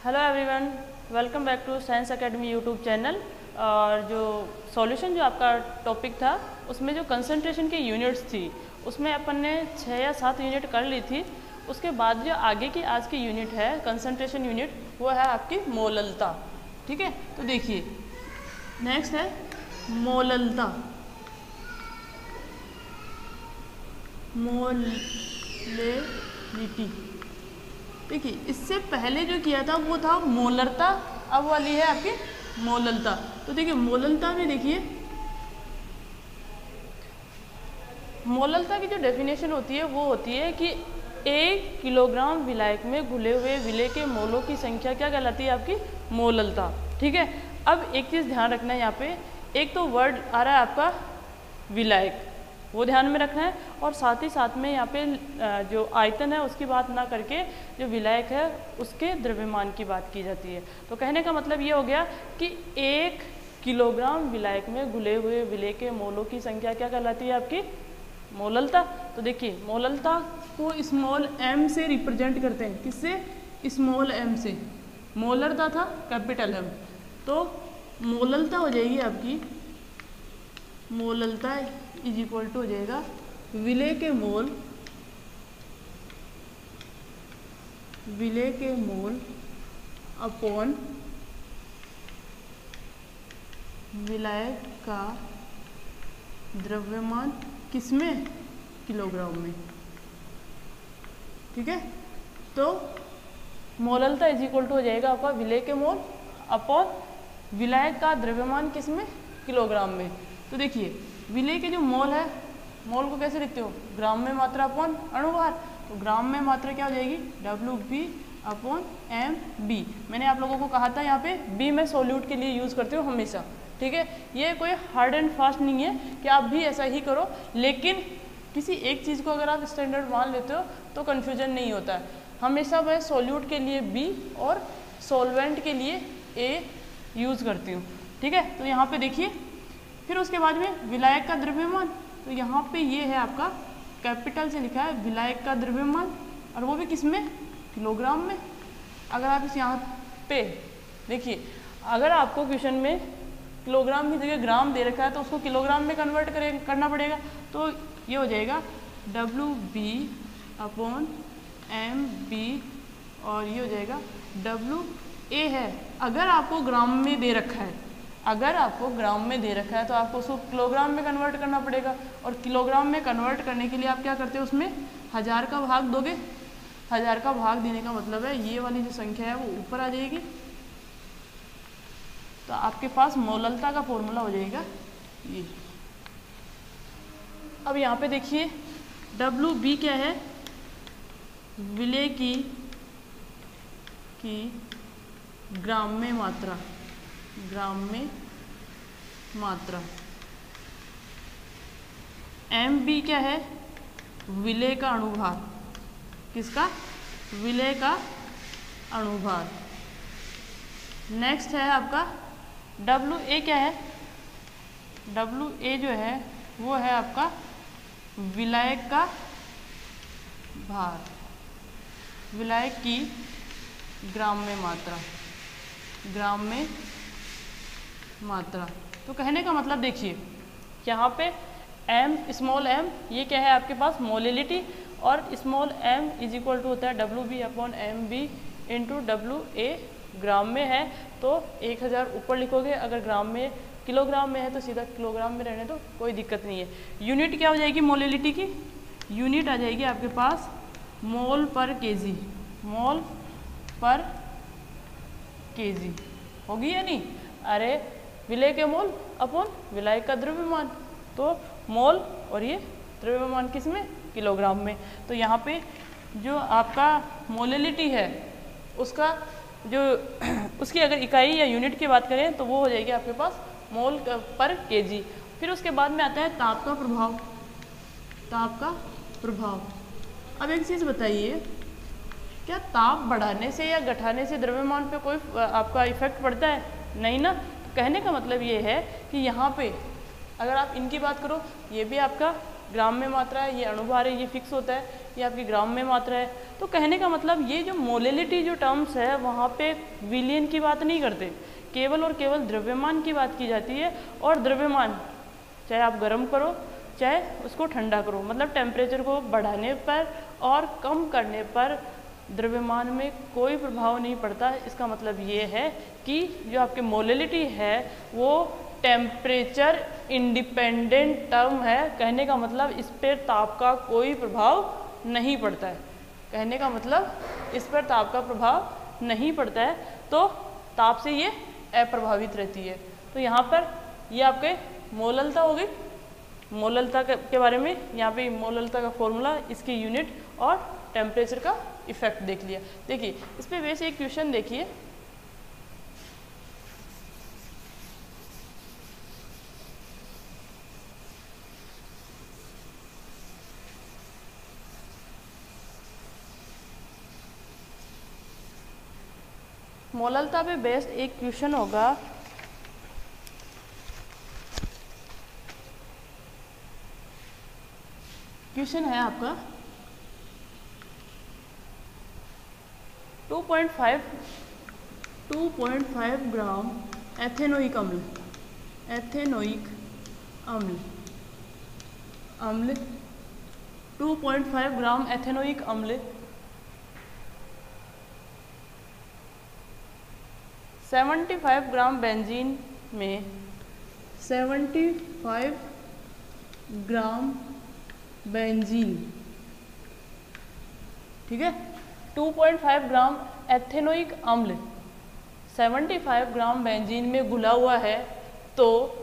Hello everyone, welcome back to science academy YouTube channel. और जो solution जो आपका टॉपिक था उसमें जो कंसंट्रेशन की यूनिट्स थी उसमें अपन ने 6 या 7 यूनिट कर ली थी। उसके बाद जो आगे की आज की यूनिट है कंसंट्रेशन यूनिट, वो है आपकी मोललता। ठीक है, तो देखिए नेक्स्ट है मोललता। मोलेलिटी। देखिए इससे पहले जो किया था वो था मोलरता, अब वाली है आपकी मोललता। तो देखिए मोललता में देखिए मोललता की जो डेफिनेशन होती है वो होती है कि 1 किलोग्राम विलायक में घुले हुए विलेय के मोलों की संख्या क्या कहलाती है आपकी मोललता। ठीक है, अब एक चीज़ ध्यान रखना है, यहाँ पे एक तो वर्ड आ रहा है आपका विलायक, वो ध्यान में रखना है, और साथ ही साथ में यहाँ पे जो आयतन है उसकी बात ना करके जो विलायक है उसके द्रव्यमान की बात की जाती है। तो कहने का मतलब ये हो गया कि 1 किलोग्राम विलायक में घुले हुए विलेय के मोलों की संख्या क्या कहलाती है आपकी मोललता। तो देखिए मोललता को स्मॉल m से रिप्रेजेंट करते हैं, किससे? स्मॉल m से। मोलरता था कैपिटल M, तो मोललता हो जाएगी आपकी, मोललता इज इक्वल टू हो जाएगा विलेय के मोल, विलेय के मोल अपॉन विलायक का द्रव्यमान, किसमें? किलोग्राम में। ठीक है, तो मोललता इज इक्वल टू हो जाएगा आपका विलेय के मोल अपॉन विलायक का द्रव्यमान, किसमें? किलोग्राम में। तो देखिए विलेय के जो मोल है, मोल को कैसे लिखते हो? ग्राम में मात्रा अपॉन अणुभार। तो ग्राम में मात्रा क्या हो जाएगी? WB upon MB। मैंने आप लोगों को कहा था यहाँ पे B मैं सोल्यूट के लिए यूज़ करते हो हमेशा। ठीक है, ये कोई हार्ड एंड फास्ट नहीं है कि आप भी ऐसा ही करो, लेकिन किसी एक चीज़ को अगर आप स्टैंडर्ड मान लेते हो तो कन्फ्यूजन नहीं होता है। हमेशा मैं सोल्यूट के लिए B और सॉल्वेंट के लिए A यूज़ करती हूँ। ठीक है, तो यहाँ पे देखिए फिर उसके बाद में विलायक का द्रव्यमान, तो यहाँ पे ये है आपका कैपिटल से लिखा है विलायक का द्रव्यमान, और वो भी किस में? किलोग्राम में। अगर आप इस यहाँ पे देखिए, अगर आपको क्वेश्चन में किलोग्राम की जगह ग्राम दे रखा है तो उसको किलोग्राम में कन्वर्ट करना पड़ेगा। तो ये हो जाएगा WB अपॉन MB, और ये हो जाएगा WA है। अगर आपको ग्राम में दे रखा है, अगर आपको ग्राम में दे रखा है तो आपको उसको किलोग्राम में कन्वर्ट करना पड़ेगा, और किलोग्राम में कन्वर्ट करने के लिए आप क्या करते हो, उसमें 1000 का भाग दोगे। 1000 का भाग देने का मतलब है ये वाली जो संख्या है वो ऊपर आ जाएगी, तो आपके पास मोललता का फॉर्मूला हो जाएगा ये। अब यहाँ पे देखिए WB क्या है? विलेय की ग्राम में मात्रा, ग्राम में मात्रा। MB क्या है? विलेय का अणुभार, किसका? विलेय का अणुभार। नेक्स्ट है आपका WA क्या है? WA जो है वो है आपका विलायक का भार, विलायक की ग्राम में मात्रा, ग्राम में मात्रा। तो कहने का मतलब देखिए यहाँ पे M स्मॉल m ये क्या है आपके पास? मोलिलिटी, और small m is equal to होता है WB upon MB into WA। Gram में है तो 1000 ऊपर लिखोगे, अगर ग्राम में किलोग्राम में है तो सीधा किलोग्राम में रहने दो, कोई दिक्कत नहीं है। यूनिट क्या हो जाएगी मोलिलिटी की? यूनिट आ जाएगी आपके पास मोल पर केजी, मोल पर केजी। होगी या नहीं? अरे विलेय के मोल अपॉन विलायक का द्रव्यमान, तो मोल और ये द्रव्यमान किस में? किलोग्राम में। तो यहाँ पे जो आपका मोलिलिटी है उसका जो उसकी अगर इकाई या यूनिट की बात करें तो वो हो जाएगी आपके पास मोल पर केजी। फिर उसके बाद में आता है ताप का प्रभाव, ताप का प्रभाव। अब एक चीज़ बताइए, क्या ताप बढ़ाने से या घटाने से द्रव्यमान पे कोई आपका इफेक्ट पड़ता है? नहीं ना। तो कहने का मतलब ये है कि यहाँ पे अगर आप इनकी बात करो, ये भी आपका ग्राम में मात्रा है, ये अणुभार है, ये फिक्स होता है, ये आपकी ग्राम में मात्रा है। तो कहने का मतलब ये जो मोलिलिटी जो टर्म्स है वहाँ पे विलियन की बात नहीं करते, केवल और केवल द्रव्यमान की बात की जाती है। और द्रव्यमान चाहे आप गर्म करो चाहे उसको ठंडा करो, मतलब टेम्परेचर को बढ़ाने पर और कम करने पर द्रव्यमान में कोई प्रभाव नहीं पड़ता। इसका मतलब ये है कि जो आपके मोलिलिटी है वो टेम्परेचर इंडिपेंडेंट टर्म है। कहने का मतलब इस पर ताप का कोई प्रभाव नहीं पड़ता है। कहने का मतलब इस पर ताप का प्रभाव नहीं पड़ता है, तो ताप से ये अप्रभावित रहती है। तो यहाँ पर ये आपके मोललता हो गई। मोललता के बारे में यहाँ पे मोललता का फॉर्मूला, इसकी यूनिट और टेम्परेचर का इफेक्ट देख लिया। देखिए इस पे वैसे एक क्वेश्चन देखिए, मोललता पे बेस्ड एक क्वेश्चन होगा। क्वेश्चन है आपका 2.5 ग्राम एथेनोइक अम्ल, एथेनोइक अम्ल, 2.5 ग्राम एथेनोइक अम्ल 75 ग्राम बेंजीन में 75 ग्राम बेंजीन, ठीक है। 2.5 ग्राम एथेनोइक अम्ल 75 ग्राम बेंजीन में घुला हुआ है, तो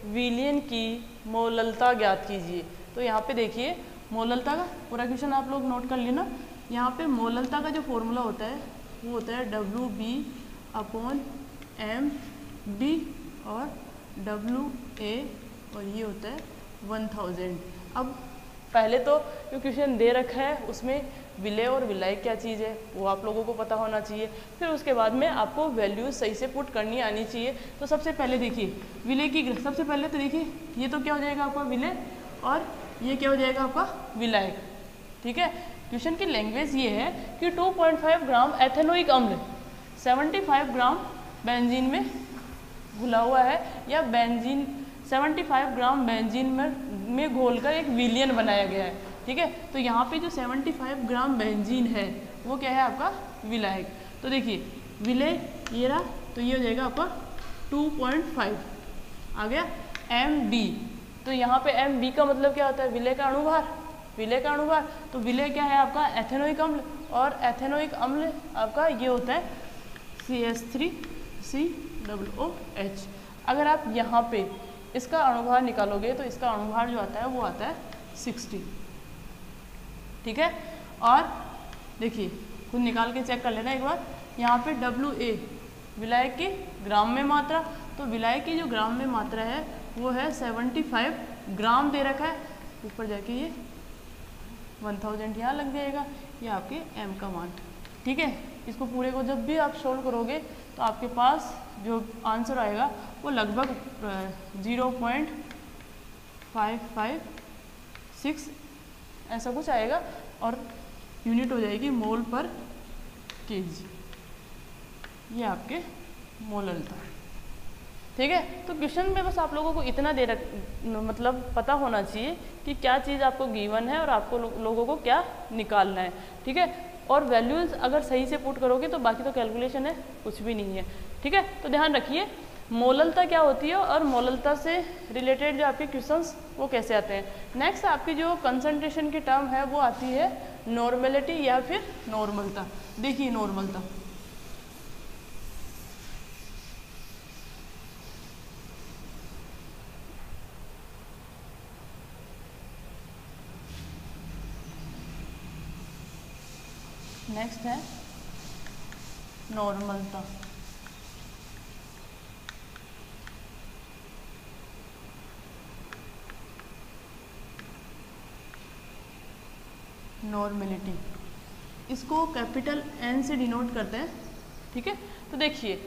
विलियन की मोललता ज्ञात कीजिए। तो यहाँ पे देखिए मोललता का पूरा क्वेश्चन आप लोग नोट कर लेना। यहाँ पे मोललता का जो फॉर्मूला होता है वो होता है WB/MB और WA और ये होता है 1000। अब पहले तो जो क्वेश्चन दे रखा है उसमें विलेय और विलायक क्या चीज़ है वो आप लोगों को पता होना चाहिए। फिर उसके बाद में आपको वैल्यूज सही से पुट करनी आनी चाहिए। तो सबसे पहले देखिए विलेय की, सबसे पहले तो देखिए ये तो क्या हो जाएगा आपका विलेय और ये क्या हो जाएगा आपका विलायक, ठीक है। क्वेश्चन की लैंग्वेज ये है कि 2.5 ग्राम एथेनोइक अम्ल 75 ग्राम बेंजीन में घुला हुआ है, या बेंजीन 75 ग्राम बेंजीन में घोलकर एक विलियन बनाया गया है, ठीक है। तो यहाँ पे जो 75 ग्राम बेंजीन है वो क्या है आपका विलायक। तो देखिए विलेय ये रहा, तो ये हो जाएगा आपका 2.5 आ गया MB। तो यहाँ पे MB का मतलब क्या होता है, विलेय का अणुभार, विलेय का अणुभार। तो विलेय क्या है आपका एथेनोइक अम्ल, और एथेनोइक अम्ल आपका ये होता है CH3COOH। अगर आप यहाँ पे इसका अणुभार निकालोगे तो इसका अणुभार जो आता है वो आता है 60, ठीक है। और देखिए खुद निकाल के चेक कर लेना एक बार। यहाँ पे WA विलायक की ग्राम में मात्रा, तो विलायक की जो ग्राम में मात्रा है वो है 75 ग्राम दे रखा है। ऊपर जाके ये 1000 यहाँ लग जाएगा, ये आपके M का मान, ठीक है। इसको पूरे को जब भी आप सोल्व करोगे तो आपके पास जो आंसर आएगा वो लगभग 0.556 ऐसा कुछ आएगा और यूनिट हो जाएगी मोल पर केजी। ये आपके मोललता, ठीक है। तो क्वेश्चन में बस आप लोगों को इतना मतलब पता होना चाहिए कि क्या चीज़ आपको गिवन है और आपको लोगों को क्या निकालना है, ठीक है। और वैल्यूज़ अगर सही से पुट करोगे तो बाकी तो कैलकुलेशन है, कुछ भी नहीं है, ठीक है। तो ध्यान रखिए मोललता क्या होती है और मोललता से रिलेटेड जो आपके क्वेश्चंस वो कैसे आते हैं। नेक्स्ट आपकी जो कंसंट्रेशन की टर्म है वो आती है नॉर्मेलिटी या फिर नॉर्मलता। देखिए नॉर्मलता, नेक्स्ट है नॉर्मलता। नॉर्मेलिटी, इसको कैपिटल N से डिनोट करते हैं, ठीक है। तो देखिए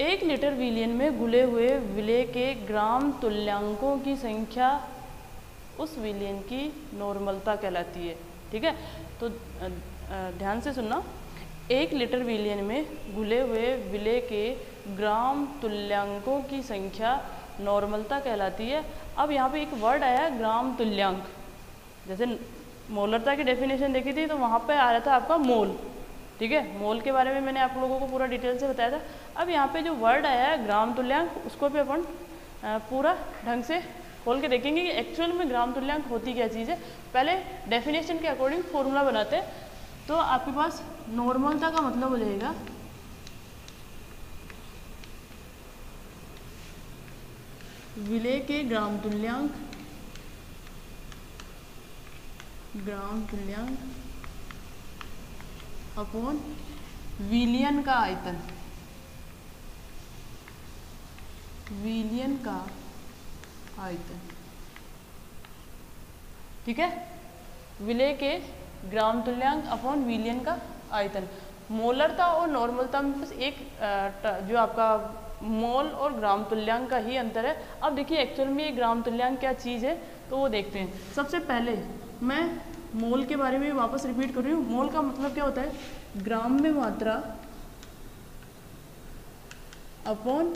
1 लीटर विलियन में घुले हुए विलेय के ग्राम तुल्यांकों की संख्या उस विलियन की नॉर्मलता कहलाती है, ठीक है, तो ध्यान से सुनना। 1 लीटर विलयन में घुले हुए विलेय के ग्राम तुल्यांकों की संख्या नॉर्मलता कहलाती है। अब यहाँ पे एक वर्ड आया है ग्राम तुल्यांक। जैसे मोलरता की डेफिनेशन देखी थी तो वहाँ पे आ रहा था आपका मोल, ठीक है, मोल के बारे में मैंने आप लोगों को पूरा डिटेल से बताया था। अब यहाँ पे जो वर्ड आया है ग्राम तुल्यांक, उसको भी अपन पूरा ढंग से खोल के देखेंगे कि एक्चुअल में ग्राम तुल्यांक होती क्या चीज़ है। पहले डेफिनेशन के अकॉर्डिंग फॉर्मूला बनाते हैं। तो आपके पास नॉर्मलता का मतलब हो जाएगा विलेय के ग्राम तुल्यांक अपॉन विलियन का आयतन, ठीक है। विलेय के ग्राम तुल्यांक अपॉन विलियन का आयतन। मोलरता और नॉर्मलता में बस एक जो आपका मोल और ग्राम तुल्यांक का ही अंतर है। अब देखिए एक्चुअल में ये ग्राम तुल्यांक क्या चीज़ है तो वो देखते हैं। सबसे पहले मैं मोल के बारे में वापस रिपीट कर रही हूँ। मोल का मतलब क्या होता है, ग्राम में मात्रा अपॉन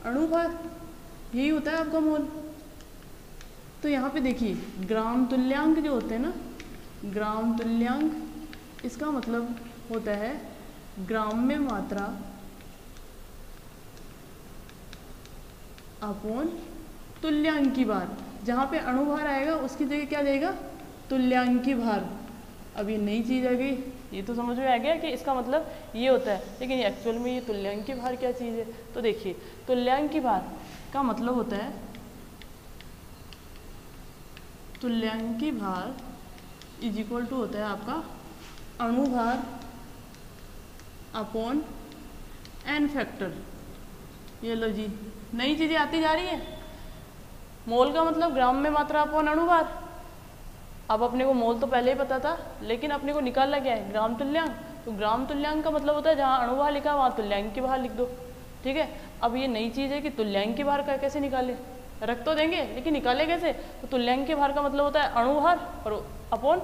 अणुभार, यही होता है आपका मोल। तो यहाँ पे देखिए ग्राम तुल्यांक जो होते हैं ना, ग्राम तुल्यांक इसका मतलब होता है ग्राम में मात्रा अपॉन तुल्यांकी भार। जहाँ पे अणुभार आएगा उसकी जगह क्या देगा, तुल्यांकी भार। अब ये नई चीज़ आ गई, ये तो समझ में आ गया कि इसका मतलब ये होता है, लेकिन एक्चुअल में ये तुल्यांकी भार क्या चीज़ है। तो देखिए तुल्यांकी भार का मतलब होता है, तुल्यांकी भार इज इक्वल टू होता है आपका अणुभार अपॉन एन फैक्टर। ये लो जी, नई चीज़ें आती जा रही है। मोल का मतलब ग्राम में मात्रा अपॉन अणुभार। अब अपने को मोल तो पहले ही पता था, लेकिन अपने को निकालना क्या है, ग्राम तुल्यांक। तो ग्राम तुल्यांक का मतलब होता है जहाँ अणुभार लिखा वहाँ तुल्यांक की भार लिख दो, ठीक है। अब ये नई चीज़ है कि तुल्यांक की भार का कैसे निकाले, रख तो देंगे लेकिन निकाले कैसे। तो तुल्यांक की भार का मतलब होता है अणुभार और upon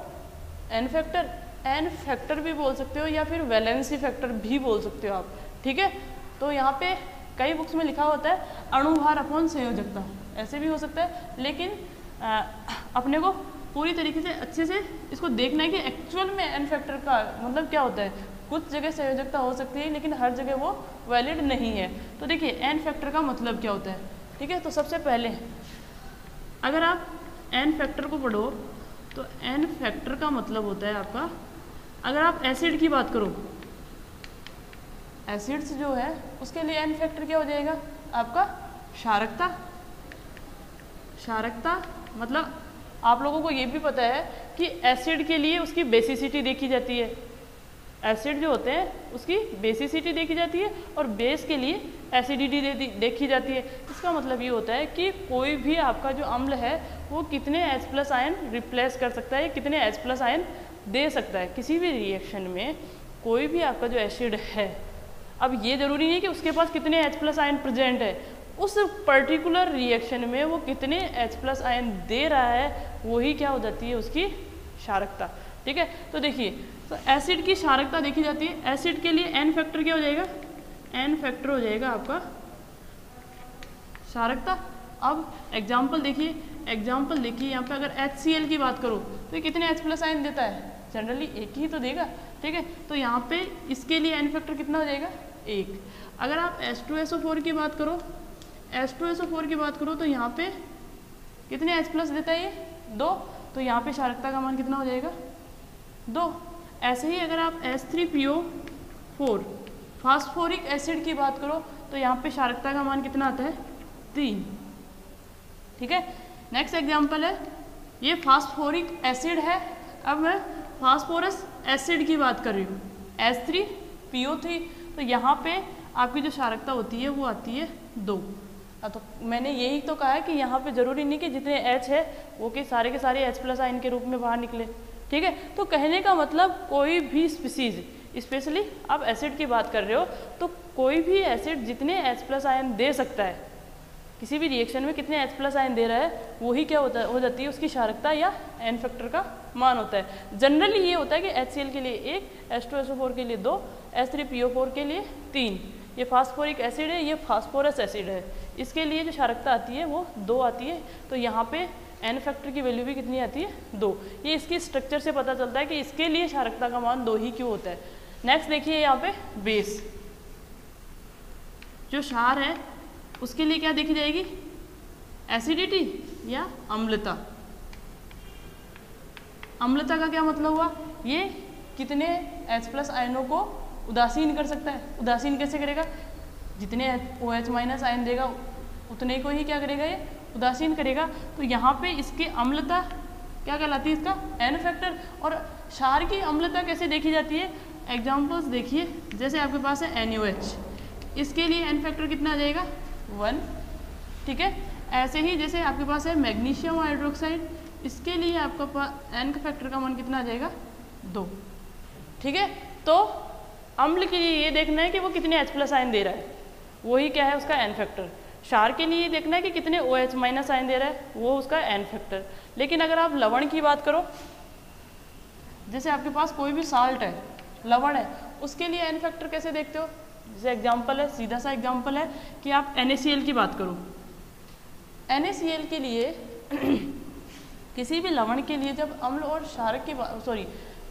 n factor. N factor भी बोल सकते हो या फिर वैलेंसी फैक्टर भी बोल सकते हो आप, ठीक है। तो यहाँ पे कई बुक्स में लिखा होता है अणुभार अपॉन संयोजकता, ऐसे भी हो सकता है। लेकिन अपने को पूरी तरीके से अच्छे से इसको देखना है कि एक्चुअल में एन फैक्टर का मतलब क्या होता है। कुछ जगह संयोजकता हो सकती है लेकिन हर जगह वो वैलिड नहीं है। तो देखिए एन फैक्टर का मतलब क्या होता है, ठीक है। तो सबसे पहले अगर आप एन फैक्टर को पढ़ो तो एन फैक्टर का मतलब होता है आपका, अगर आप एसिड की बात करो, एसिड्स जो है उसके लिए एन फैक्टर क्या हो जाएगा आपका क्षारकता। क्षारकता मतलब आप लोगों को ये भी पता है कि एसिड के लिए उसकी बेसिसिटी देखी जाती है। एसिड जो होते हैं उसकी बेसिसिटी देखी जाती है और बेस के लिए एसिडिटी देखी जाती है। इसका मतलब ये होता है कि कोई भी आपका जो अम्ल है वो कितने H+ आयन रिप्लेस कर सकता है, कितने H+ आयन दे सकता है किसी भी रिएक्शन में। कोई भी आपका जो एसिड है, अब ये जरूरी नहीं कि उसके पास कितने H+ आयन प्रेजेंट है, उस पर्टिकुलर रिएक्शन में वो कितने H+ आयन दे रहा है, वही क्या हो जाती है उसकी क्षारकता, ठीक है। तो देखिए तो एसिड की क्षारकता देखी जाती है। एसिड के लिए एन फैक्टर क्या हो जाएगा, एन फैक्टर हो जाएगा आपका क्षारकता। अब एग्जाम्पल देखिए, एग्जाम्पल देखिए यहाँ पे अगर HCl की बात करो तो ये कितने H+ आयन देता है, जनरली एक ही तो देगा, ठीक है। तो यहाँ पे इसके लिए एन फैक्टर कितना हो जाएगा, 1। अगर आप H2SO4 की बात करो, H2SO4 की बात करो तो यहाँ पे कितने H+ देता है, ये 2। तो यहाँ पे क्षारकता का मान कितना हो जाएगा, 2। ऐसे ही अगर आप H3PO4 फास्फोरिक एसिड की बात करो तो यहाँ पे क्षारकता का मान कितना आता है, 3, ठीक है। नेक्स्ट एग्जाम्पल है, ये फास्फोरिक एसिड है। अब मैं फास्फोरस एसिड की बात कर रही हूँ, H3PO3। तो यहाँ पे आपकी जो क्षारकता होती है वो आती है 2। तो मैंने यही तो कहा है कि यहाँ पे जरूरी नहीं कि जितने H है वो के सारे H+ आयन के रूप में बाहर निकले, ठीक है। तो कहने का मतलब कोई भी स्पीसीज, स्पेशली आप एसिड की बात कर रहे हो, तो कोई भी एसिड जितने H+ आयन दे सकता है किसी भी रिएक्शन में कितने H प्लस आयन दे रहा है वही क्या होता है, हो जाती है उसकी क्षारकता या एन फैक्टर का मान होता है। जनरली ये होता है कि HCl के लिए 1, H2SO4 के लिए 2, H3PO4 के लिए 3। ये फास्फोरिक एसिड है, ये फास्फोरस एसिड है, इसके लिए जो क्षारकता आती है वो 2 आती है। तो यहाँ पे एन फैक्टर की वैल्यू भी कितनी आती है, 2। ये इसकी स्ट्रक्चर से पता चलता है कि इसके लिए क्षारकता का मान 2 ही क्यों होता है। नेक्स्ट देखिए यहाँ पे बेस, जो क्षार है उसके लिए क्या देखी जाएगी, एसिडिटी या अम्लता। अम्लता का क्या मतलब हुआ, ये कितने H प्लस आयनों को उदासीन कर सकता है। उदासीन कैसे करेगा, जितने OH माइनस आयन देगा उतने को ही क्या करेगा, ये उदासीन करेगा। तो यहाँ पे इसकी अम्लता क्या कहलाती है, इसका एन फैक्टर। और क्षार की अम्लता कैसे देखी जाती है, एग्जाम्पल्स देखिए, जैसे आपके पास है NaOH, इसके लिए एन फैक्टर कितना आ जाएगा, 1, ठीक है। ऐसे ही जैसे आपके पास है मैग्नीशियम हाइड्रोक्साइड, इसके लिए आपका एन का फैक्टर का मान कितना आ जाएगा, 2, ठीक है। तो अम्ल के लिए ये देखना है कि वो कितने H प्लस आयन दे रहा है, वही क्या है उसका एन फैक्टर। क्षार के लिए देखना है कि कितने OH माइनस आयन दे रहा है, वो उसका एन फैक्टर। लेकिन अगर आप लवण की बात करो, जैसे आपके पास कोई भी साल्ट है, लवण है, उसके लिए एन फैक्टर कैसे देखते हो। जैसे एग्जाम्पल है, सीधा सा एग्जाम्पल है कि आप NaCl की बात करो। NaCl के लिए किसी भी लवण के लिए जब अम्ल और क्षारक की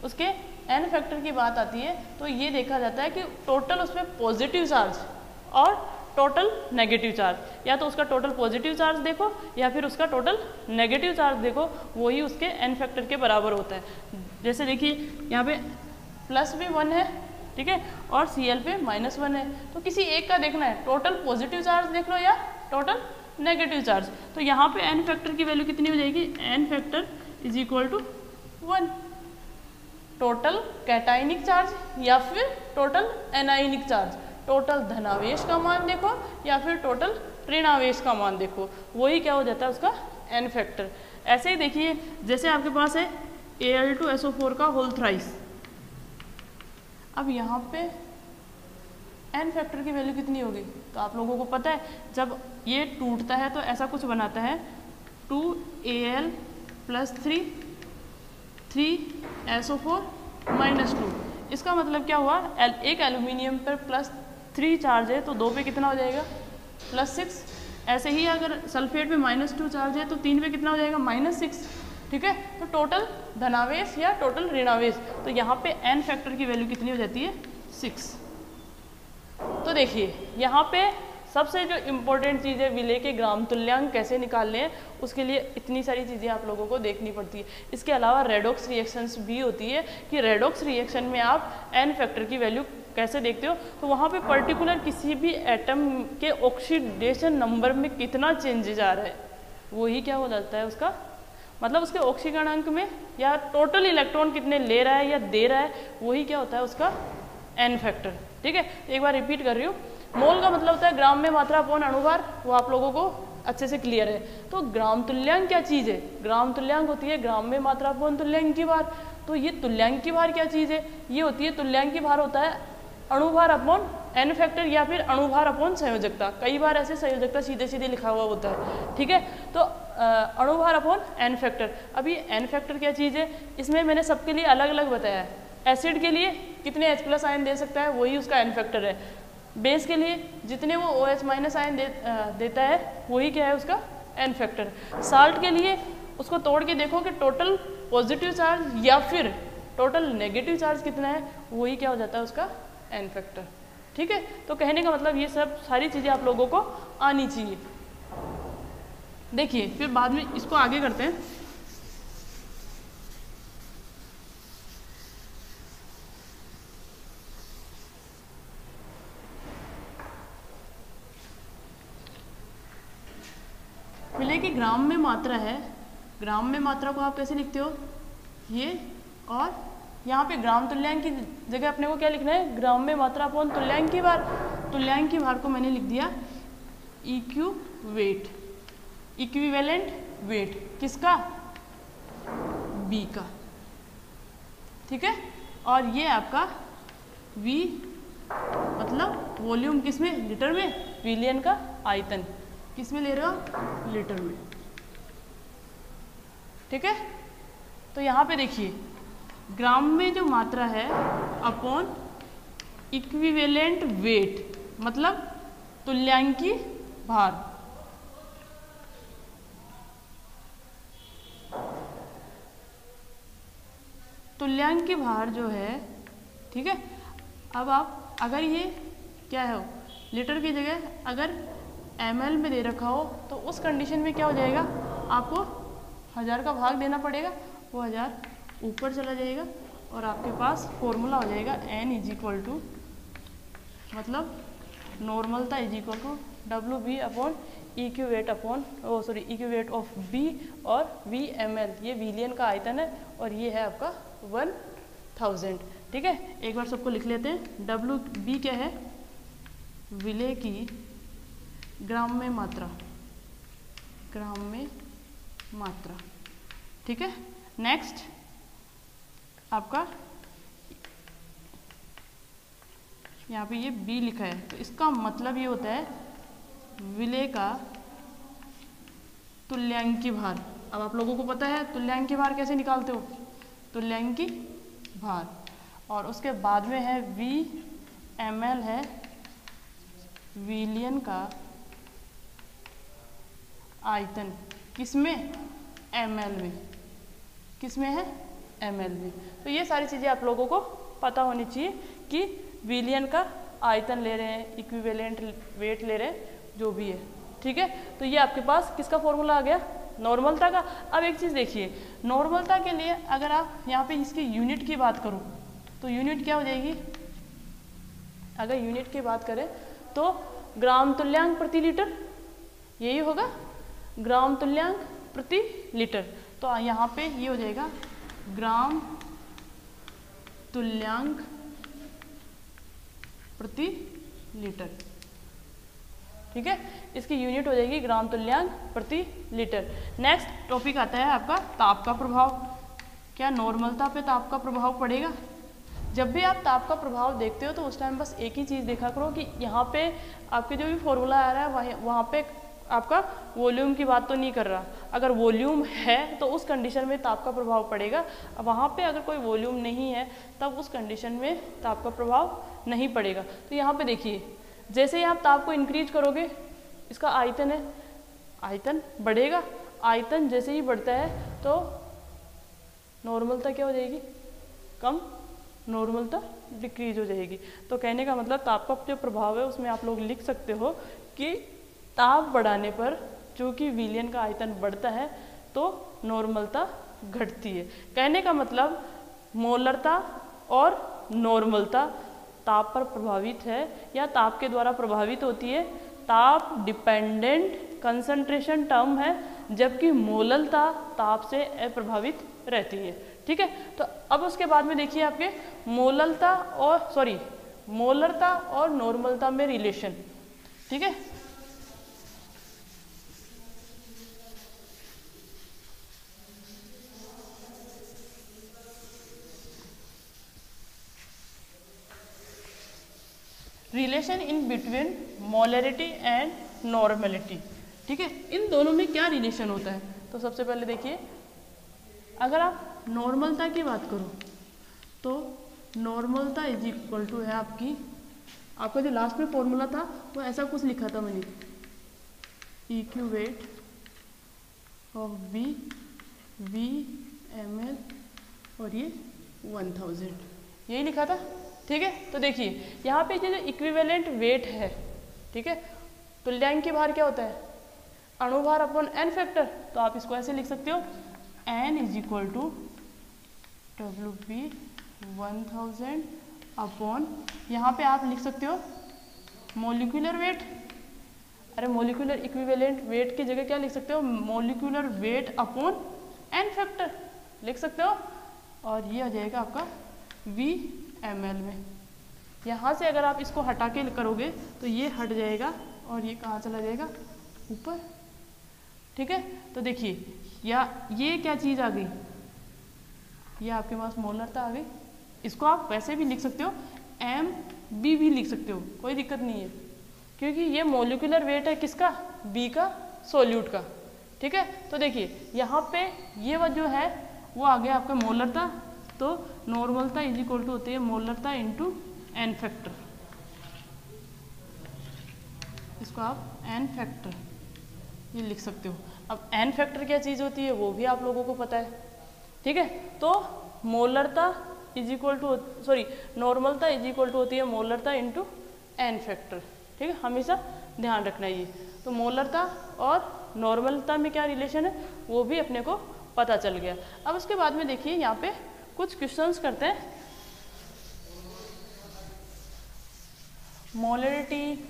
उसके एन फैक्टर की बात आती है तो ये देखा जाता है कि टोटल उसमें पॉजिटिव चार्ज और टोटल नेगेटिव चार्ज, या तो उसका टोटल पॉजिटिव चार्ज देखो या फिर उसका टोटल नेगेटिव चार्ज देखो, वही उसके एन फैक्टर के बराबर होता है। जैसे देखिए यहाँ पे प्लस भी 1 है, ठीक है, और Cl पे -1 है, तो किसी एक का देखना है, टोटल पॉजिटिव चार्ज देख लो या टोटल नेगेटिव चार्ज। तो यहाँ पे एन फैक्टर की वैल्यू कितनी हो जाएगी, n factor is equal to 1। Total cationic charge या फिर टोटल एनाइनिक चार्ज, टोटल धनावेश का मान देखो या फिर टोटल ऋणावेश का मान देखो, वही क्या हो जाता है उसका एन फैक्टर। ऐसे ही देखिए, जैसे आपके पास है Al2SO4 का होल थ्राइस, अब यहाँ पे एन फैक्टर की वैल्यू कितनी होगी, तो आप लोगों को पता है जब ये टूटता है तो ऐसा कुछ बनाता है 2Al + 3SO4 -2। इसका मतलब क्या हुआ, एक एल्यूमिनियम पर +3 चार्ज है तो 2 पे कितना हो जाएगा, +6। ऐसे ही अगर सल्फेट पे -2 चार्ज है तो 3 पे कितना हो जाएगा, -6, ठीक है। तो टोटल धनावेश या टोटल ऋणावेश, तो यहाँ पे एन फैक्टर की वैल्यू कितनी हो जाती है, 6। तो देखिए यहाँ पे सबसे जो इम्पोर्टेंट चीज़ है विलेय के ग्राम तुल्यांक कैसे निकालने हैं, उसके लिए इतनी सारी चीज़ें आप लोगों को देखनी पड़ती है। इसके अलावा रेडॉक्स रिएक्शंस भी होती है कि रेडॉक्स रिएक्शन में आप एन फैक्टर की वैल्यू कैसे देखते हो, तो वहाँ पे पर्टिकुलर किसी भी एटम के ऑक्सीडेशन नंबर में कितना चेंजेज आ रहा है, वही क्या हो जाता है उसका, मतलब उसके ऑक्सीकरणांक में या टोटल इलेक्ट्रॉन कितने ले रहा है या दे रहा है, वही क्या होता है उसका एन फैक्टर, ठीक है। एक बार रिपीट कर रही हूँ, मोल का मतलब होता है ग्राम में मात्रा अपॉन अणुभार, वो आप लोगों को अच्छे से क्लियर है। तो ग्राम तुल्यांक क्या चीज़ है, ग्राम तुल्यांक होती है ग्राम में मात्रा अपॉन तुल्यांकी भार। तो ये तुल्यांकी भार क्या चीज़ है, ये होती है तुल्यांकी भार होता है अणुभार अपॉन एन फैक्टर या फिर अणुभार अपॉन संयोजकता। कई बार ऐसे संयोजकता सीधे सीधे लिखा हुआ होता है, ठीक है। तो अणुभार अपॉन एन फैक्टर। अब ये एन फैक्टर क्या चीज़ है, इसमें मैंने सबके लिए अलग अलग बताया है। एसिड के लिए कितने H+ आयन दे सकता है, वही उसका एन फैक्टर है। बेस के लिए जितने वो OH- आयन देता है, वही क्या है उसका एन फैक्टर। साल्ट के लिए उसको तोड़ के देखो कि टोटल पॉजिटिव चार्ज या फिर टोटल नेगेटिव चार्ज कितना है, वही क्या हो जाता है उसका एन फैक्टर, ठीक है। तो कहने का मतलब ये सब सारी चीज़ें आप लोगों को आनी चाहिए। देखिए फिर बाद में इसको आगे करते हैं। विलेय की ग्राम में मात्रा है, ग्राम में मात्रा को आप कैसे लिखते हो, ये, और यहाँ पे ग्राम तुल्यांक की जगह अपने को क्या लिखना है, ग्राम में मात्रा अपॉन तुल्यांकी भार। तुल्यांकी भार को मैंने लिख दिया EQ वेट, इक्विवेलेंट वेट किसका, B का, ठीक है। और ये आपका V मतलब वॉल्यूम किसमें, लीटर में, विलियन का आयतन, किस में ले रहे हो, लीटर में। ठीक है, तो यहाँ पे देखिए ग्राम में जो मात्रा है अपॉन इक्विवेलेंट वेट, मतलब तुल्यांकी भार। तुल्यांकी भार जो है, ठीक है, अब आप अगर ये क्या है लीटर की जगह अगर ml में दे रखा हो तो उस कंडीशन में क्या हो जाएगा, आपको 1000 का भाग देना पड़ेगा, वो 1000 ऊपर चला जाएगा और आपके पास फॉर्मूला हो जाएगा n इज इक्वल टू, मतलब नॉर्मलता is equal to WB upon equivalent equivalent of B और VmL, ये विलियन का आयतन है और ये है आपका 1000। ठीक है, एक बार सबको लिख लेते हैं। WB क्या है, विलेय की ग्राम में मात्रा, ग्राम में मात्रा। ठीक है, नेक्स्ट आपका यहाँ पे ये B लिखा है, तो इसका मतलब ये होता है विलेय का तुल्यांकी भार। अब आप लोगों को पता है तुल्यांकी भार कैसे निकालते हो, तुल्यांकी भार, और उसके बाद में है VmL है विलियन का आयतन, किसमें, ml में, किसमें है, ml में। तो ये सारी चीज़ें आप लोगों को पता होनी चाहिए कि विलियन का आयतन ले रहे हैं, इक्विवेलेंट वेट ले रहे हैं, जो भी है। ठीक है, तो ये आपके पास किसका फॉर्मूला आ गया, नॉर्मलता का। अब एक चीज़ देखिए, नॉर्मलता के लिए अगर आप यहाँ पे इसकी यूनिट की बात करो तो यूनिट क्या हो जाएगी, अगर यूनिट की बात करें तो ग्राम तुल्यांक प्रति लीटर, यही होगा ग्राम तुल्यांक प्रति लीटर। तो यहाँ पे ये हो जाएगा ग्राम तुल्यांक प्रति लीटर। ठीक है, इसकी यूनिट हो जाएगी ग्राम तुल्यांक प्रति लीटर। नेक्स्ट टॉपिक आता है आपका ताप का प्रभाव। क्या नॉर्मलता पे ताप का प्रभाव पड़ेगा? जब भी आप ताप का प्रभाव देखते हो तो उस टाइम बस एक ही चीज़ देखा करो कि यहाँ पे आपके जो भी फॉर्मूला आ रहा है वहाँ पे आपका वॉल्यूम की बात तो नहीं कर रहा। अगर वॉल्यूम है तो उस कंडीशन में ताप का प्रभाव पड़ेगा, वहाँ पे अगर कोई वॉल्यूम नहीं है तब उस कंडीशन में ताप का प्रभाव नहीं पड़ेगा। तो यहाँ पे देखिए, जैसे ही आप ताप को इंक्रीज करोगे, इसका आयतन है, आयतन बढ़ेगा, आयतन जैसे ही बढ़ता है तो नॉर्मलता क्या हो जाएगी, कम, नॉर्मलता डिक्रीज हो जाएगी। तो कहने का मतलब ताप का जो प्रभाव है उसमें आप लोग लिख सकते हो कि ताप बढ़ाने पर जो कि विलियन का आयतन बढ़ता है तो नॉर्मलता घटती है। कहने का मतलब मोलरता और नॉर्मलता ताप पर प्रभावित है या ताप के द्वारा प्रभावित होती है। ताप डिपेंडेंट कंसंट्रेशन टर्म है, जबकि मोललता ताप से अप्रभावित रहती है। ठीक है, तो अब उसके बाद में देखिए आपके मोलरता और नॉर्मलता में रिलेशन। ठीक है, relation in between molarity and normality. ठीक है, इन दोनों में क्या रिलेशन होता है? तो सबसे पहले देखिए, अगर आप नॉर्मलता की बात करो तो नॉर्मलता इज इक्वल टू है आपका जो लास्ट में फॉर्मूला था वो ऐसा कुछ लिखा था मैंने, इक्विवेट ऑफ बी VmL और ये 1000, यही लिखा था। ठीक है, तो देखिए यहाँ पे जो इक्विवेलेंट वेट है, ठीक है, तुल्यांकी भार क्या होता है, अणुभार अपॉन n फैक्टर। तो आप इसको ऐसे लिख सकते हो, n is equal to WB 1000 upon, यहाँ पे आप लिख सकते हो मोलिकुलर वेट। अरे मोलिकुलर इक्विवेलेंट वेट की जगह क्या लिख सकते हो, molecular weight upon n factor लिख सकते हो, और ये आ जाएगा आपका VmL में। यहाँ से अगर आप इसको हटा के करोगे तो ये हट जाएगा और ये कहाँ चला जाएगा, ऊपर। ठीक है, तो देखिए ये क्या चीज़ आ गई, ये आपके पास मोलरता आ गई। इसको आप वैसे भी लिख सकते हो, MB भी लिख सकते हो, कोई दिक्कत नहीं है। क्योंकि ये मोलिकुलर वेट है किसका, बी का, सोल्यूट का। ठीक है, तो देखिए यहाँ पे ये जो है वो आ गया आपका मोलरता, तो नॉर्मलता इज इक्वल टू होती है मोलरता इंटू एन फैक्टर, इसको आप एन फैक्टर ये लिख सकते हो। अब एन फैक्टर क्या चीज़ होती है वो भी आप लोगों को पता है। ठीक है, तो मोलरता इज इक्वल टू नॉर्मलता इज इक्वल टू होती है मोलरता इंटू एन फैक्टर। ठीक है, हमेशा ध्यान रखना ये। तो मोलरता और नॉर्मलता में क्या रिलेशन है वो भी अपने को पता चल गया। अब उसके बाद में देखिए यहाँ पे कुछ क्वेश्चंस करते हैं। मोलरिटी,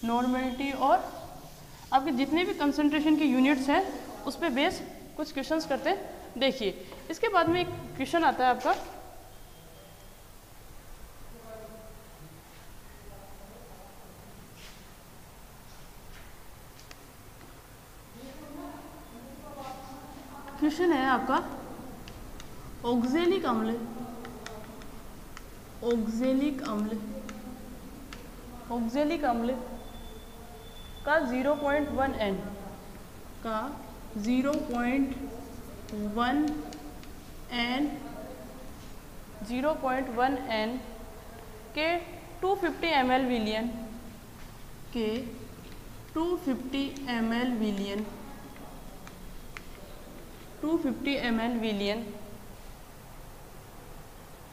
नॉर्मलिटी और आपके जितने भी कंसंट्रेशन के यूनिट्स हैं उस पर बेस कुछ क्वेश्चंस करते हैं। देखिए इसके बाद में एक क्वेश्चन आता है आपका, क्वेश्चन है आपका ऑक्जेलिक अम्ल, ऑक्जेलिक अम्ल, ऑक्जेलिक अम्ल का 0.1 N का 0.1 N 0.1 N के 250 ml विलियन के 250 ml विलियन 250 ml विलियन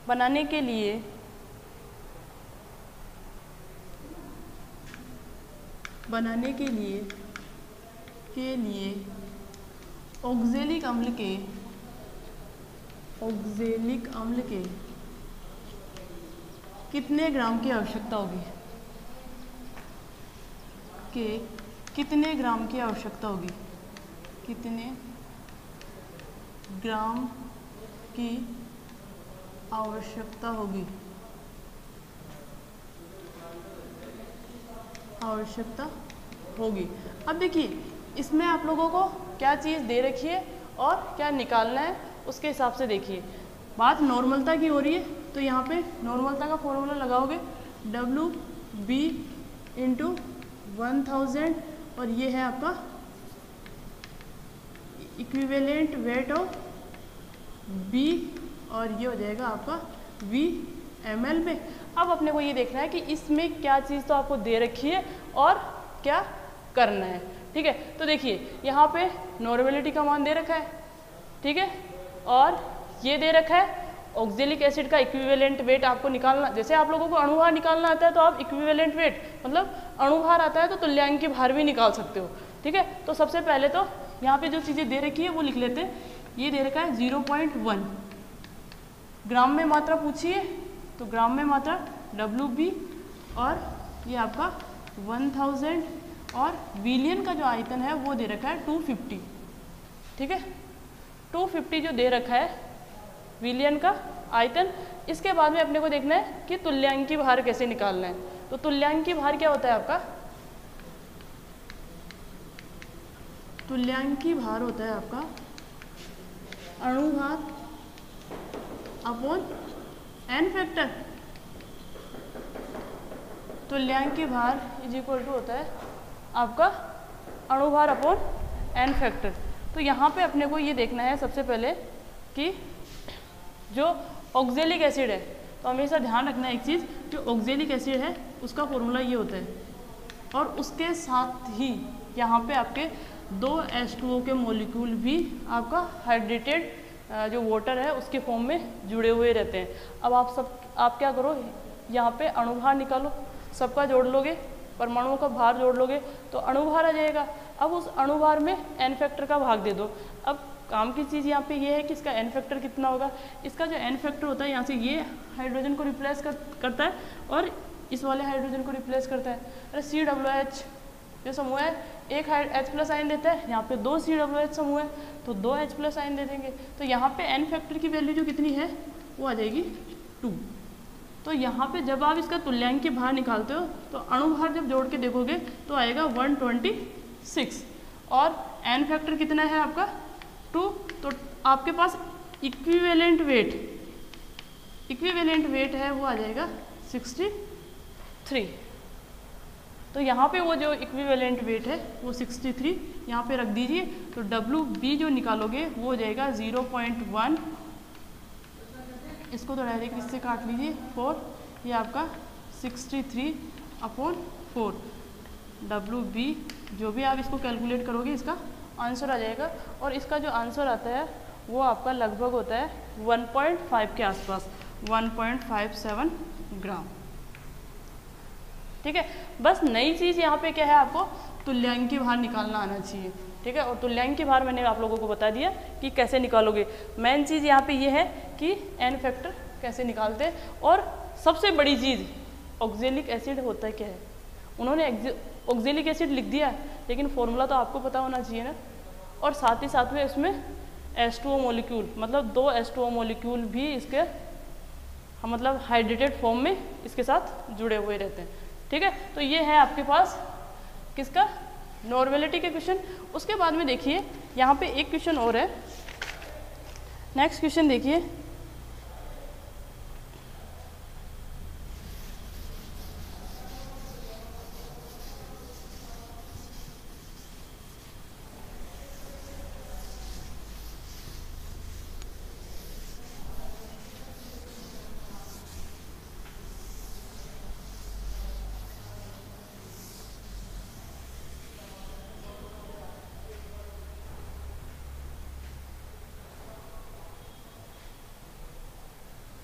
बनाने के लिए ऑक्जेलिक अम्ल के कितने ग्राम की आवश्यकता होगी, कितने ग्राम की आवश्यकता होगी, कितने ग्राम की आवश्यकता होगी, अब देखिए इसमें आप लोगों को क्या चीज़ दे रखी है और क्या निकालना है उसके हिसाब से देखिए। बात नॉर्मलता की हो रही है तो यहाँ पे नॉर्मलता का फॉर्मूला लगाओगे WB इंटू 1000 और ये है आपका इक्विवेलेंट वेट ऑफ B और ये हो जाएगा आपका V ml में। अब अपने को ये देखना है कि इसमें क्या चीज़ तो आपको दे रखी है और क्या करना है। ठीक है, तो देखिए यहाँ पे नॉर्मलिटी का मान दे रखा है, ठीक है, और ये दे रखा है ऑक्जेलिक एसिड का इक्विवेलेंट वेट आपको निकालना। जैसे आप लोगों को अणुभार निकालना आता है तो आप इक्विवेलेंट वेट मतलब अणुभार आता है तो तुल्यांकी भार भी निकाल सकते हो। ठीक है, तो सबसे पहले तो यहाँ पे जो चीज़ें दे रखी है वो लिख लेते हैं। ये दे रखा है 0.1 ग्राम में मात्रा पूछी है तो ग्राम में मात्रा WB और ये आपका 1000 और विलियन का जो आयतन है वो दे रखा है 250। ठीक है, 250 जो दे रखा है विलियन का आयतन। इसके बाद में अपने को देखना है कि तुल्यांकी भार कैसे निकालना है। तो तुल्यांकी भार क्या होता है आपका, तुल्यांकी भार होता है आपका अणुभार अपॉन एन फैक्टर। तुल्यांकी भार इज इक्वल टू होता है आपका अणुभार अपॉन एन फैक्टर। तो यहाँ पे अपने को ये देखना है सबसे पहले कि जो ऑक्जेलिक एसिड है, तो हमेशा ध्यान रखना है एक चीज़, जो ऑक्जेलिक एसिड है उसका फॉर्मूला ये होता है और उसके साथ ही यहाँ पे आपके 2 H2O के मॉलिक्यूल भी आपका हाइड्रेटेड जो वाटर है उसके फॉर्म में जुड़े हुए रहते हैं। अब आप क्या करो, यहाँ पे अणुभार निकालो, सबका जोड़ लोगे, परमाणुओं का भार जोड़ लोगे तो अणुभार आ जाएगा। अब उस अणुभार में एन फैक्टर का भाग दे दो। अब काम की चीज़ यहाँ पे ये है कि इसका एन फैक्टर कितना होगा। इसका जो एन फैक्टर होता है यहाँ से ये हाइड्रोजन को रिप्लेस करता है और इस वाले हाइड्रोजन को रिप्लेस करता है। अरे COH जो समूह है एक H+ आयन देता है, यहाँ पे 2 COH समूह है तो 2 H+ आयन दे देंगे। तो यहाँ पे एन फैक्टर की वैल्यू जो कितनी है वो आ जाएगी 2। तो यहाँ पे जब आप इसका तुल्यांकी भार निकालते हो तो अणुभार जब जोड़ के देखोगे तो आएगा 126 और एन फैक्टर कितना है आपका 2। तो आपके पास इक्विवेलेंट वेट है वो आ जाएगा 63। तो यहाँ पे वो जो इक्विवेलेंट वेट है वो 63 यहाँ पे रख दीजिए। तो WB जो निकालोगे वो हो जाएगा 0.1, इसको तो डायरेक्ट इससे काट लीजिए 4, ये आपका 63/4 WB जो भी आप इसको कैलकुलेट करोगे इसका आंसर आ जाएगा। और इसका जो आंसर आता है वो आपका लगभग होता है 1.5 के आसपास, 1.57 ग्राम। ठीक है, बस नई चीज़ यहाँ पे क्या है, आपको तुल्यांकी भार निकालना आना चाहिए। ठीक है, और तुल्यांकी भार मैंने आप लोगों को बता दिया कि कैसे निकालोगे। मेन चीज़ यहाँ पे ये है कि एन फैक्टर कैसे निकालते हैं। और सबसे बड़ी चीज़ ऑक्जेलिक एसिड होता है क्या है, उन्होंने ऑक्जेलिक एसिड लिख दिया है, लेकिन फॉर्मूला तो आपको पता होना चाहिए ना। और साथ ही साथ में इसमें H2O मॉलिक्यूल, मतलब 2 H2O मॉलिक्यूल भी इसके मतलब हाइड्रेटेड फॉर्म में इसके साथ जुड़े हुए रहते हैं। ठीक है, तो ये है आपके पास किसका, नॉर्मेलिटी के क्वेश्चन। उसके बाद में देखिए यहाँ पे एक क्वेश्चन और है, नेक्स्ट क्वेश्चन देखिए।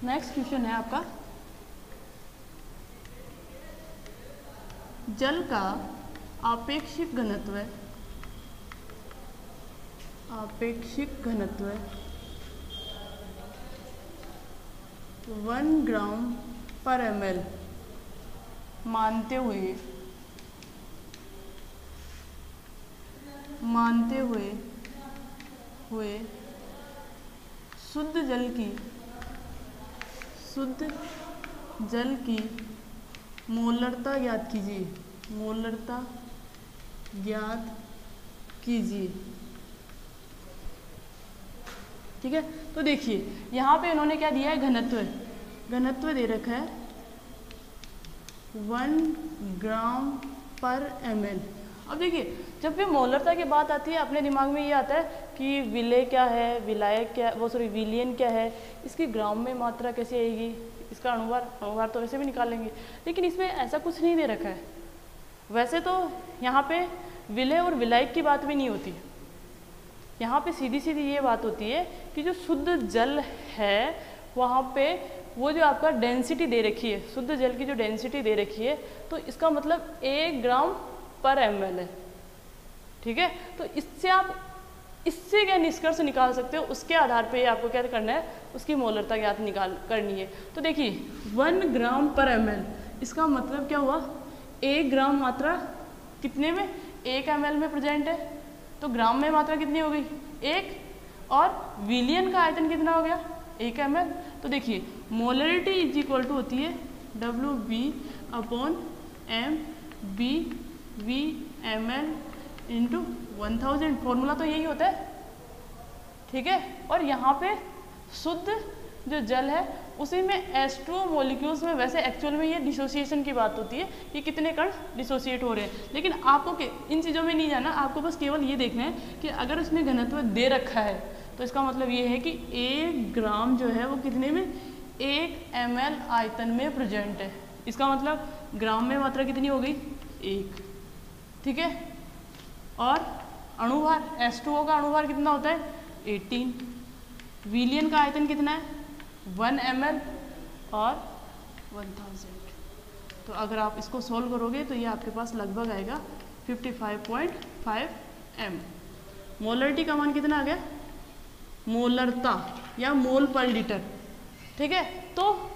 नेक्स्ट क्वेश्चन है आपका, जल का आपेक्षिक घनत्व 1 ग्राम पर ml मानते हुए शुद्ध जल की मोलरता ज्ञात कीजिए। ठीक है, तो देखिए यहाँ पे इन्होंने क्या दिया है, घनत्व दे रखा है 1 ग्राम पर ml। अब देखिए जब भी मोलरता की बात आती है अपने दिमाग में ये आता है कि विलेय क्या है, विलायक क्या, विलियन क्या है, इसकी ग्राम में मात्रा कैसे आएगी, इसका अणुभार तो वैसे भी निकालेंगे, लेकिन इसमें ऐसा कुछ नहीं दे रखा है। वैसे तो यहाँ पे विलेय और विलायक की बात भी नहीं होती, यहाँ पे सीधी ये बात होती है कि जो शुद्ध जल है वहाँ पे वो जो आपका डेंसिटी दे रखी है, शुद्ध जल की जो डेंसिटी दे रखी है, तो इसका मतलब 1 ग्राम पर ml है। ठीक है, तो इससे क्या निष्कर्ष निकाल सकते हो, उसके आधार पे आपको क्या करना है, उसकी मोलरता ज्ञात करनी है। तो देखिए 1 ग्राम पर ml, इसका मतलब क्या हुआ, 1 ग्राम मात्रा कितने में, 1 ml में प्रेजेंट है, तो ग्राम में मात्रा कितनी हो गई 1, और विलियन का आयतन कितना हो गया 1 ml। तो देखिए मोलरिटी इज इक्वल टू होती है WB/mv/ml इंटू 1000, फॉर्मूला तो यही होता है। ठीक है, और यहाँ पे शुद्ध जो जल है उसी में H2O मॉलिक्यूल्स में, वैसे एक्चुअल में ये डिसोसिएशन की बात होती है कि कितने कण डिसोसिएट हो रहे हैं, लेकिन आपको इन चीज़ों में नहीं जाना, आपको बस केवल ये देखना है कि अगर उसने घनत्व दे रखा है तो इसका मतलब ये है कि 1 ग्राम जो है वो कितने में, 1 ml आयतन में प्रेजेंट है। इसका मतलब ग्राम में मात्रा कितनी हो गई 1। ठीक है, और अणुभार H2O का अणुभार कितना होता है 18, विलियन का आयतन कितना है 1 ml और 1000। तो अगर आप इसको सोल्व करोगे तो ये आपके पास लगभग आएगा 55.5 m। मोलरिटी का मान कितना आ गया, मोलरता या मोल पर लीटर। ठीक है, तो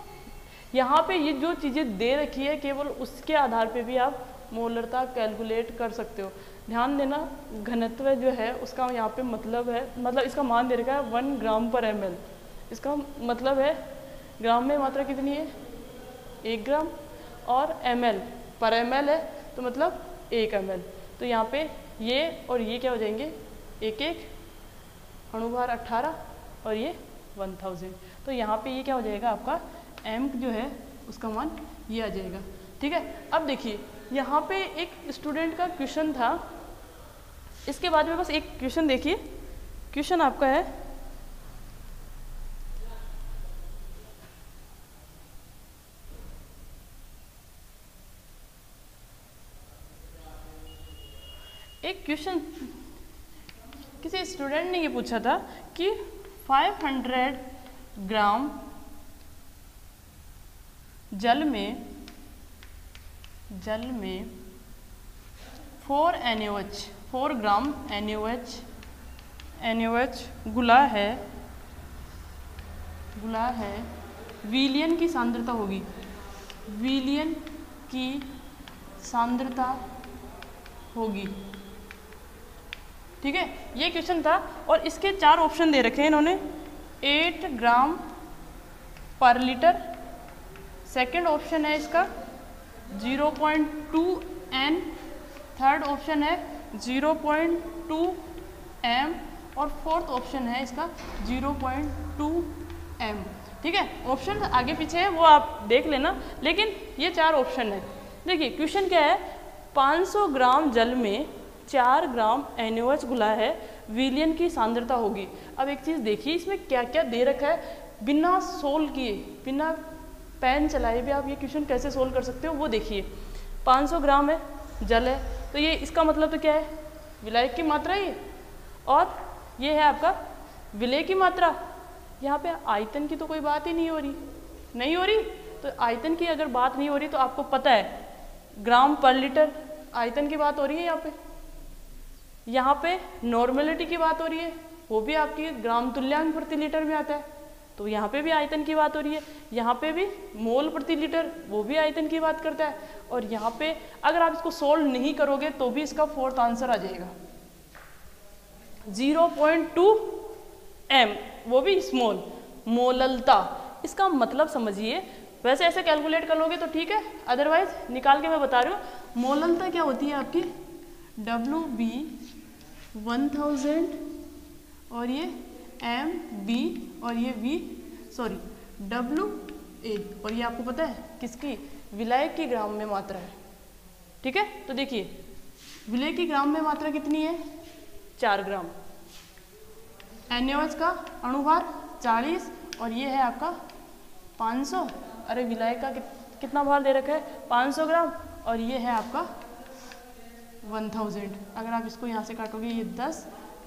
यहाँ पे ये जो चीज़ें दे रखी है केवल उसके आधार पे भी आप मोलरता कैलकुलेट कर सकते हो। ध्यान देना, घनत्व जो है उसका यहाँ पे मतलब है, मतलब इसका मान दे रखा है 1 ग्राम पर ml, इसका मतलब है ग्राम में मात्रा कितनी है 1 ग्राम, और ml पर ml है तो मतलब 1 ml। तो यहाँ पे ये और ये क्या हो जाएंगे, 1 अणुभार 18 और ये 1000। तो यहाँ पे ये क्या हो जाएगा आपका m जो है उसका मान ये आ जाएगा। ठीक है। अब देखिए यहाँ पे एक स्टूडेंट का क्वेश्चन था, इसके बाद में बस एक क्वेश्चन देखिए। क्वेश्चन आपका है, एक क्वेश्चन किसी स्टूडेंट ने ये पूछा था कि 500 ग्राम जल में 4 ग्राम NaOH घुला है, विलयन की सांद्रता होगी, विलयन की सांद्रता होगी। ठीक है, ये क्वेश्चन था और इसके 4 ऑप्शन दे रखे हैं इन्होंने। 8 ग्राम पर लीटर, सेकंड ऑप्शन है इसका 0.2 N, थर्ड ऑप्शन है 0.2 M और फोर्थ ऑप्शन है इसका 0.2 M। ठीक है, ऑप्शन आगे पीछे है वो आप देख लेना, लेकिन ये 4 ऑप्शन है। देखिए क्वेश्चन क्या है, 500 ग्राम जल में 4 ग्राम NaOH घुला है, विलयन की सांद्रता होगी। अब एक चीज़ देखिए इसमें क्या क्या दे रखा है, बिना सोल्व किए, बिना पेन चलाए भी आप ये क्वेश्चन कैसे सोल्व कर सकते हो वो देखिए। 500 ग्राम है, जल है, तो ये इसका मतलब तो क्या है, विलायक की मात्रा ये, और ये है आपका विलेय की मात्रा। यहाँ पे आयतन की तो कोई बात ही नहीं हो रही, तो आयतन की अगर बात नहीं हो रही तो आपको पता है ग्राम पर लीटर आयतन की बात हो रही है। यहाँ पे नॉर्मेलिटी की बात हो रही है, वो भी आपकी ग्राम तुल्यांक प्रति लीटर में आता है, तो यहाँ पे भी आयतन की बात हो रही है। यहाँ पे भी मोल प्रति लीटर, वो भी आयतन की बात करता है। और यहाँ पे अगर आप इसको सोल्व नहीं करोगे तो भी इसका फोर्थ आंसर आ जाएगा 0.2 M, वो भी स्मॉल, मोललता। इसका मतलब समझिए, वैसे ऐसे कैलकुलेट कर लोगे तो ठीक है, अदरवाइज निकाल के मैं बता रही हूँ। मोललता क्या होती है आपकी, WB 1000 और ये MB और ये WA, और ये आपको पता है किसकी, विलायक की ग्राम में मात्रा है। ठीक है, तो देखिए विलेय की ग्राम में मात्रा कितनी है, 4 ग्राम। NaOH का अणुभार 40 और ये है आपका 500, अरे विलायक का कितना भार दे रखा है, 500 ग्राम, और ये है आपका 1000। अगर आप इसको यहाँ से काटोगे ये 10,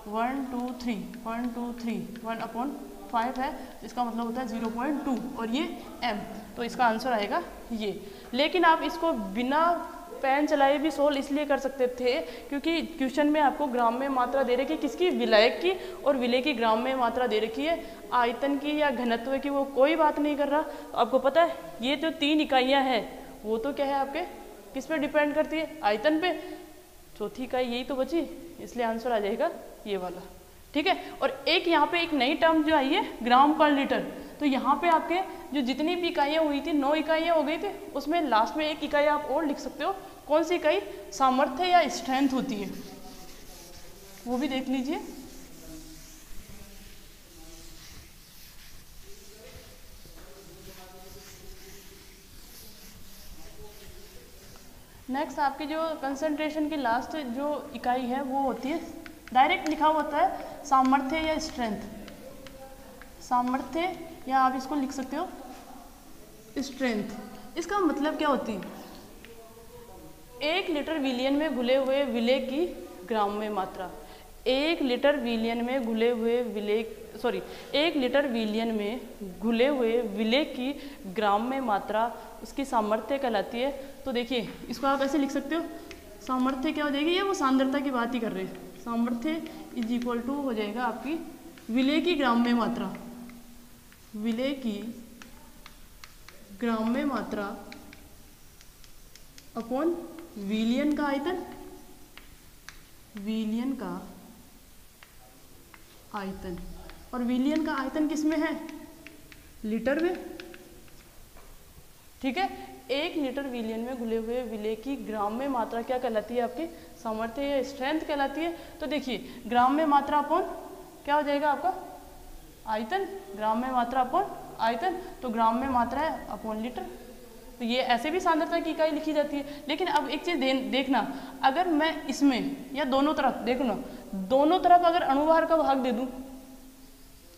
1 2 3 1/5 है, इसका मतलब होता है 0.2 और ये M, तो इसका आंसर आएगा ये। लेकिन आप इसको बिना पेन चलाए भी सोल्व इसलिए कर सकते थे क्योंकि क्वेश्चन में आपको ग्राम में मात्रा दे रखी है किसकी, विलायक की, और विलेय की ग्राम में मात्रा दे रखी है, आयतन की या घनत्व की वो कोई बात नहीं कर रहा। तो आपको पता है ये जो 3 इकाइयाँ हैं वो तो क्या है आपके, किस पे डिपेंड करती है, आयतन पे। चौथी इकाई यही तो बची, इसलिए आंसर आ जाएगा ये वाला। ठीक है, और एक यहाँ पे एक नई टर्म जो आई है ग्राम पर लीटर, तो यहाँ पे आपके जो जितनी भी इकाइयाँ हुई थी, 9 इकाइयाँ हो गई थी, उसमें लास्ट में एक इकाई आप और लिख सकते हो। कौन सी इकाई, सामर्थ्य या स्ट्रेंथ होती है, वो भी देख लीजिए। नेक्स्ट आपकी जो कंसंट्रेशन की लास्ट जो इकाई है वो होती है, डायरेक्ट लिखा हुआ होता है सामर्थ्य या स्ट्रेंथ, सामर्थ्य या आप इसको लिख सकते हो स्ट्रेंथ। इसका मतलब क्या होती है, 1 लीटर विलयन में घुले हुए विलेय की ग्राम में मात्रा, 1 लीटर विलयन में घुले हुए विलेय, 1 लीटर विलयन में घुले हुए विलेय की ग्राम में मात्रा उसकी सामर्थ्य कहलाती है। तो देखिए इसको आप ऐसे लिख सकते हो, सामर्थ्य क्या हो जाएगी, ये वो सांद्रता की बात ही कर रहे हैं, सामर्थ्य इज इक्वल टू हो जाएगा आपकी विलेय की ग्राम में मात्रा, विलेय की ग्राम में मात्रा अपॉन विलयन का आयतन, विलयन का आयतन, और विलयन का आयतन किस में है, लीटर में। ठीक है, 1 लीटर विलयन में घुले हुए विलेय की ग्राम में मात्रा क्या कहलाती है, आपकी सामर्थ्य या स्ट्रेंथ कहलाती है। तो देखिए ग्राम में मात्रा अपॉन क्या हो जाएगा आपका, आयतन, ग्राम में मात्रा अपॉन आयतन, तो ग्राम में मात्रा है अपॉन लीटर। तो ये ऐसे भी सांद्रता की इकाई लिखी जाती है। लेकिन अब एक चीज़ देखना, अगर मैं इसमें या दोनों तरफ देखो ना, दोनों तरफ अगर अणुभार का भाग दे दूं,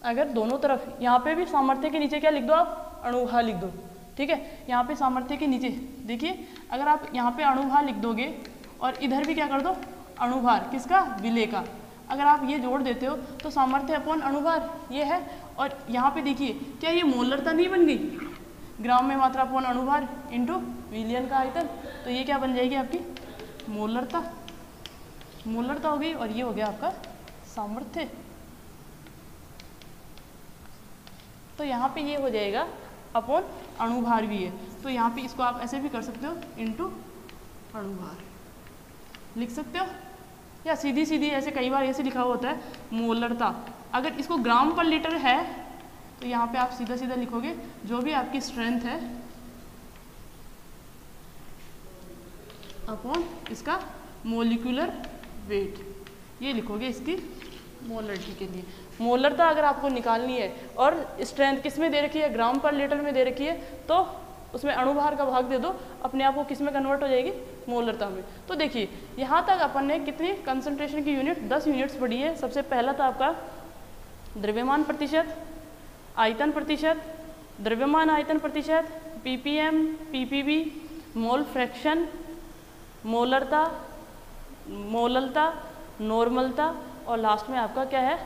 अगर दोनों तरफ, यहाँ पे भी सामर्थ्य के नीचे क्या लिख दो आप, अणुभार लिख दो, ठीक है। यहाँ पे सामर्थ्य के नीचे देखिए, अगर आप यहाँ पे अणुभार लिख दोगे और इधर भी क्या कर दो, अणुभार किसका, विलेय का, अगर आप ये जोड़ देते हो तो सामर्थ्य अपॉन अणुभार ये है। और यहाँ पे देखिए क्या ये मोलरता नहीं बन गई, ग्राम में मात्रा अपॉन अणुभार इंटू विलयन का आयतन, तो ये क्या बन जाएगी आपकी मोलरता, मोलरता हो गई। और ये हो गया आपका सामर्थ्य। तो यहाँ पे ये हो जाएगा अपॉन अणुभार भी है, तो यहाँ पे इसको आप ऐसे भी कर सकते हो, इंटू अणुभार लिख सकते हो, या सीधी सीधी ऐसे कई बार ऐसे लिखा हुआ होता है मोलरता। अगर इसको ग्राम पर लीटर है तो यहाँ पे आप सीधा सीधा लिखोगे जो भी आपकी स्ट्रेंथ है अपॉन इसका मोलिकुलर वेट, ये लिखोगे इसकी मोलरिटी के लिए। मोलरता अगर आपको निकालनी है और स्ट्रेंथ किस में दे रखी है, ग्राम पर लीटर में दे रखी है, तो उसमें अणुभार का भाग दे दो, अपने आप वो किस में कन्वर्ट हो जाएगी, मोलरता में। तो देखिए यहाँ तक अपन ने कितनी कंसंट्रेशन की यूनिट, 10 यूनिट्स पढ़ी है। सबसे पहला था आपका द्रव्यमान प्रतिशत, आयतन प्रतिशत, द्रव्यमान आयतन प्रतिशत, ppm, ppb, मोल फ्रैक्शन, मोलरता, मोललता, नॉर्मलता, और लास्ट में आपका क्या है,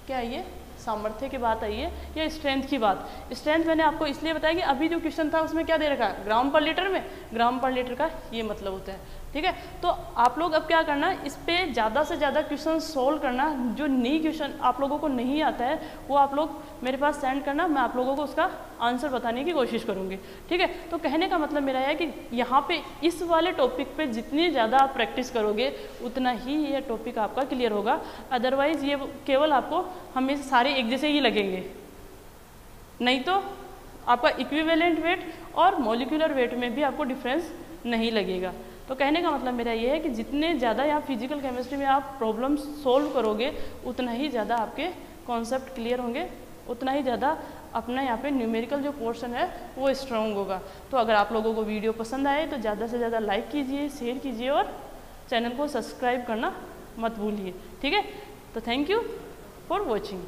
क्या है ये सामर्थ्य की बात आई है, या स्ट्रेंथ की बात। स्ट्रेंथ मैंने आपको इसलिए बताया कि अभी जो क्वेश्चन था उसमें क्या दे रखा है, ग्राम पर लीटर में, ग्राम पर लीटर का ये मतलब होता है, ठीक है। तो आप लोग अब क्या करना, इस पे ज़्यादा से ज़्यादा क्वेश्चन सोल्व करना, जो नई क्वेश्चन आप लोगों को नहीं आता है वो आप लोग मेरे पास सेंड करना, मैं आप लोगों को उसका आंसर बताने की कोशिश करूँगी, ठीक है। तो कहने का मतलब मेरा है कि यहाँ पे इस वाले टॉपिक पे जितनी ज़्यादा आप प्रैक्टिस करोगे उतना ही ये टॉपिक आपका क्लियर होगा। अदरवाइज़ ये केवल आपको हमें सारे एक जैसे ही लगेंगे, नहीं तो आपका इक्विवेलेंट वेट और मॉलिक्यूलर वेट में भी आपको डिफरेंस नहीं लगेगा। तो कहने का मतलब मेरा ये है कि जितने ज़्यादा यहाँ फिजिकल केमिस्ट्री में आप प्रॉब्लम सोल्व करोगे उतना ही ज़्यादा आपके कॉन्सेप्ट क्लियर होंगे, उतना ही ज़्यादा अपना यहाँ पे न्यूमेरिकल जो पोर्शन है वो स्ट्रॉन्ग होगा। तो अगर आप लोगों को वीडियो पसंद आए तो ज़्यादा से ज़्यादा लाइक कीजिए, शेयर कीजिए और चैनल को सब्सक्राइब करना मत भूलिए, ठीक है। तो थैंक यू फॉर वॉचिंग।